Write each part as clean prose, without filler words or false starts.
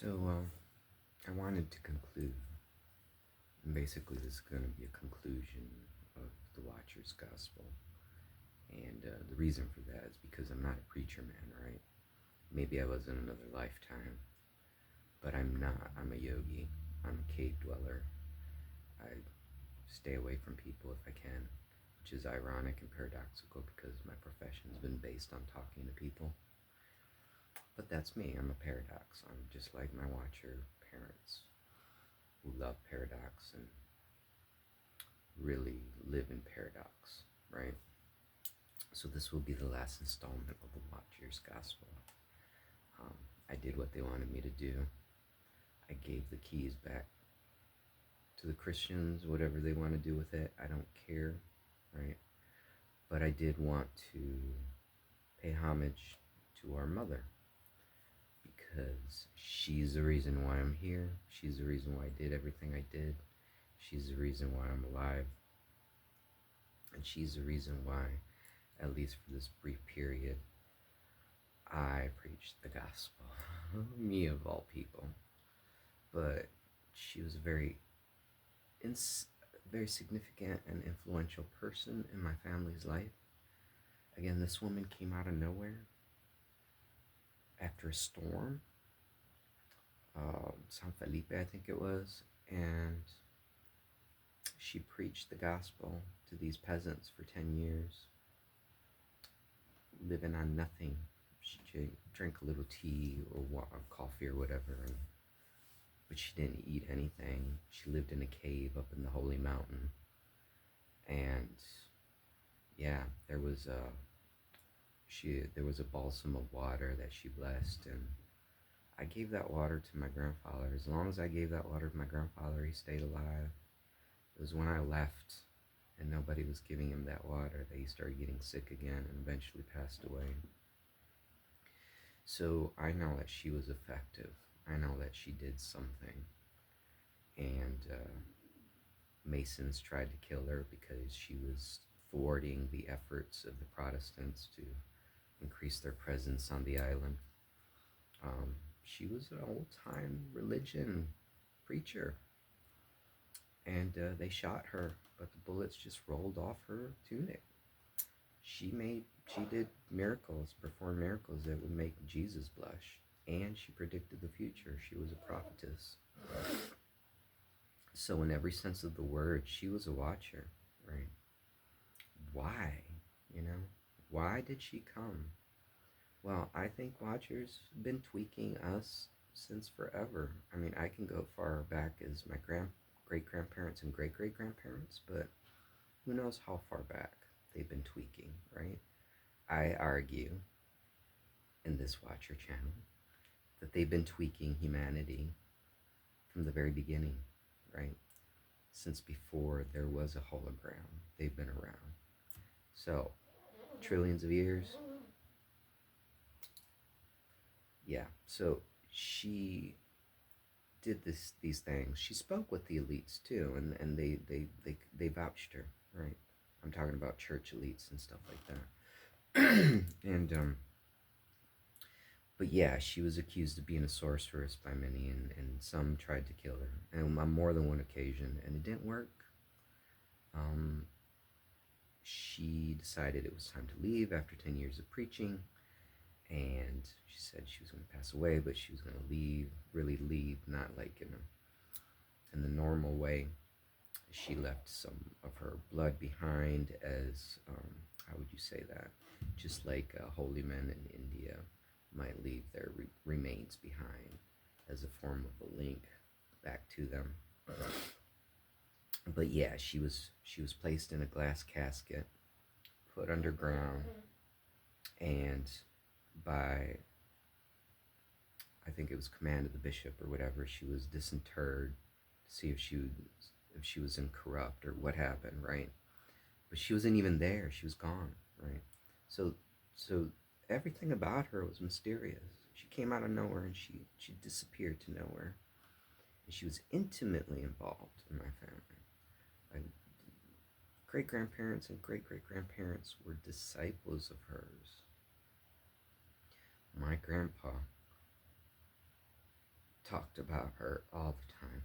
So, I wanted to conclude, and basically, this is going to be a conclusion of the Watcher's Gospel. And the reason for that is because I'm not a preacher man, right? Maybe I was in another lifetime, but I'm not. I'm a yogi, I'm a cave dweller. I stay away from people if I can, which is ironic and paradoxical because my profession's been based on talking to people. But that's me. I'm a paradox. I'm just like my Watcher parents who love paradox and really live in paradox, right? So this will be the last installment of the Watcher's Gospel. Um, I did what they wanted me to do. I gave the keys back to the Christians, whatever they want to do with it. I don't care, right? But I did want to pay homage to our mother because she's the reason why I'm here. She's the reason why I did everything I did. She's the reason why I'm alive. And she's the reason why, at least for this brief period, I preached the gospel. Me of all people. But she was a very significant and influential person in my family's life. Again, this woman came out of nowhere after a storm, San Felipe, I think it was, and she preached the gospel to these peasants for 10 years, living on nothing. She drank a little tea or coffee or whatever, but she didn't eat anything. She lived in a cave up in the Holy Mountain, and yeah, there was a balsam of water that she blessed, and I gave that water to my grandfather. As long as I gave that water to my grandfather, he stayed alive. It was when I left and nobody was giving him that water that he started getting sick again and eventually passed away. So I know that she was effective. I know that she did something. And Masons tried to kill her because she was thwarting the efforts of the Protestants to increase their presence on the island. She was an old-time religion preacher, and they shot her, but the bullets just rolled off her tunic. She did miracles, performed miracles that would make Jesus blush, and she predicted the future. She was a prophetess. So in every sense of the word, she was a watcher, right? Why? You know, why did she come? Well, I think watchers have been tweaking us since forever. I mean, I can go far back as my great grandparents and great great grandparents, but who knows how far back they've been tweaking, right? I argue in this Watcher channel that they've been tweaking humanity from the very beginning, right? Since before there was a hologram, they've been around. So, trillions of years. Yeah, so she did these things. She spoke with the elites too, and they vouched her, right? I'm talking about church elites and stuff like that. And but yeah, she was accused of being a sorceress by many, and some tried to kill her, and on more than one occasion, and it didn't work. Um, she decided it was time to leave after 10 years of preaching, and she said she was going to pass away, but she was going to leave, really leave, not like in the normal way. She left some of her blood behind as, how would you say that? Just like holy men in India might leave their remains behind as a form of a link back to them. But yeah, she was placed in a glass casket, put underground, and by, I think it was command of the bishop or whatever, she was disinterred to see if she was incorrupt or what happened, right? But she wasn't even there. She was gone, right? So so everything about her was mysterious. She came out of nowhere and she disappeared to nowhere. And she was intimately involved in my family. My great grandparents and great great grandparents were disciples of hers. My grandpa talked about her all the time.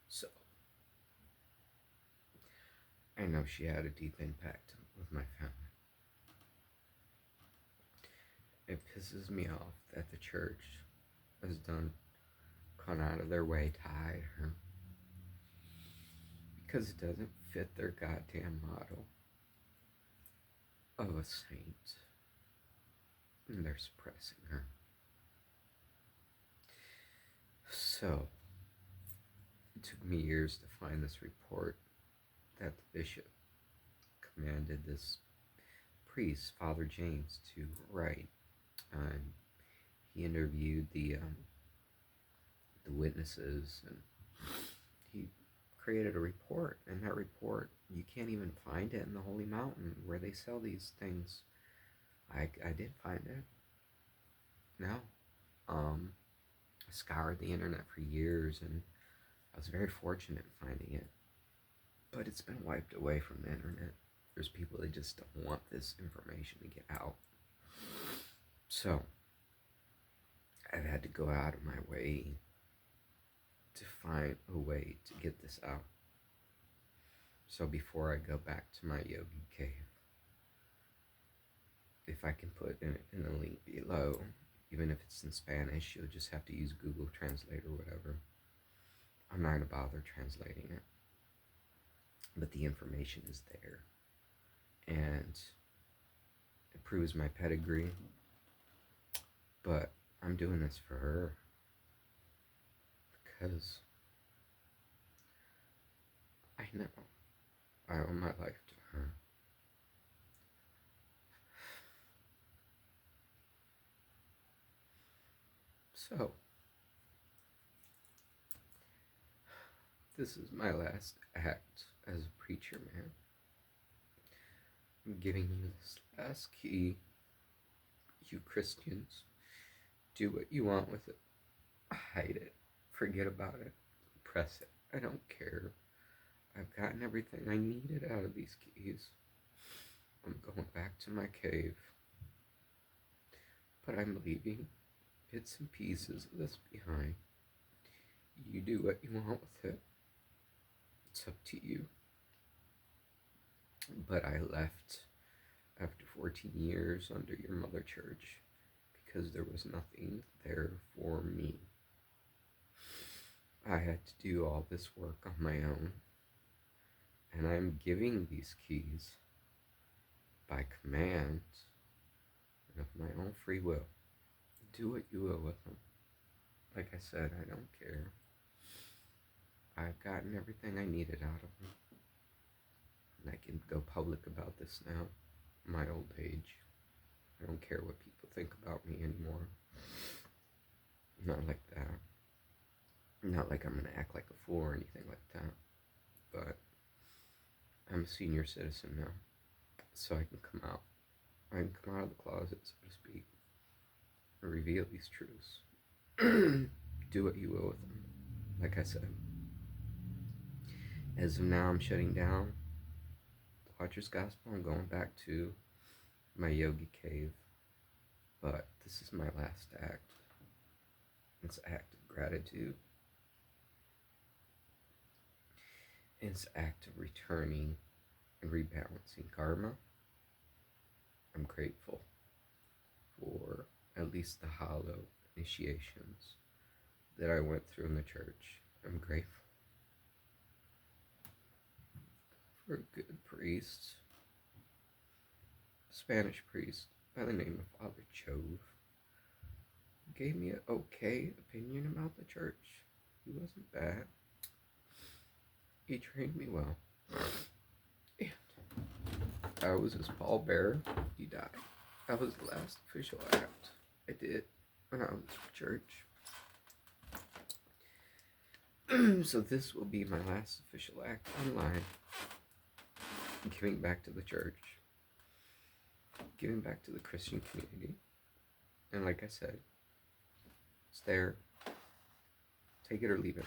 So, I know she had a deep impact with my family. It pisses me off that the church has gone out of their way to hide her because it doesn't fit their goddamn model of a saint, and they're suppressing her. So, it took me years to find this report that the bishop commanded this priest, Father James, to write. He interviewed the witnesses, and he created a report. And that report, you can't even find it in the Holy Mountain where they sell these things. I did find it. No. I scoured the internet for years, and I was very fortunate in finding it. But it's been wiped away from the internet. There's people that just don't want this information to get out. So, I've had to go out of my way to find a way to get this out. So before I go back to my yogi cave, if I can put in a link below, even if it's in Spanish, you'll just have to use Google Translate or whatever. I'm not going to bother translating it. But the information is there. And it proves my pedigree. But I'm doing this for her. Because I know I owe my life to her. So, this is my last act as a preacher, man. I'm giving you this last key. You Christians, do what you want with it. Hide it. Forget about it. Press it. I don't care. I've gotten everything I needed out of these keys. I'm going back to my cave. But I'm leaving bits and pieces of this behind. You do what you want with it. It's up to you. But I left after 14 years under your mother church because there was nothing there for me. I had to do all this work on my own, and I'm giving these keys by command and of my own free will. Do what you will with them. Like I said, I don't care. I've gotten everything I needed out of them. And I can go public about this now, my old age. I don't care what people think about me anymore. Not like that. Not like I'm going to act like a fool or anything like that. But I'm a senior citizen now. So I can come out. I can come out of the closet, so to speak. And reveal these truths. Do what you will with them. Like I said. As of now, I'm shutting down the Watcher's Gospel. I'm going back to my yogi cave. But this is my last act. It's an act of gratitude. It's an act of returning and rebalancing karma. I'm grateful for at least the hollow initiations that I went through in the church. I'm grateful for a good priest, a Spanish priest by the name of Father Chove. Gave me an okay opinion about the church. He wasn't bad. He trained me well. And I was his pallbearer. He died. That was the last official act I did when I was in church. So this will be my last official act online. Giving back to the church. Giving back to the Christian community. And like I said, it's there. Take it or leave it.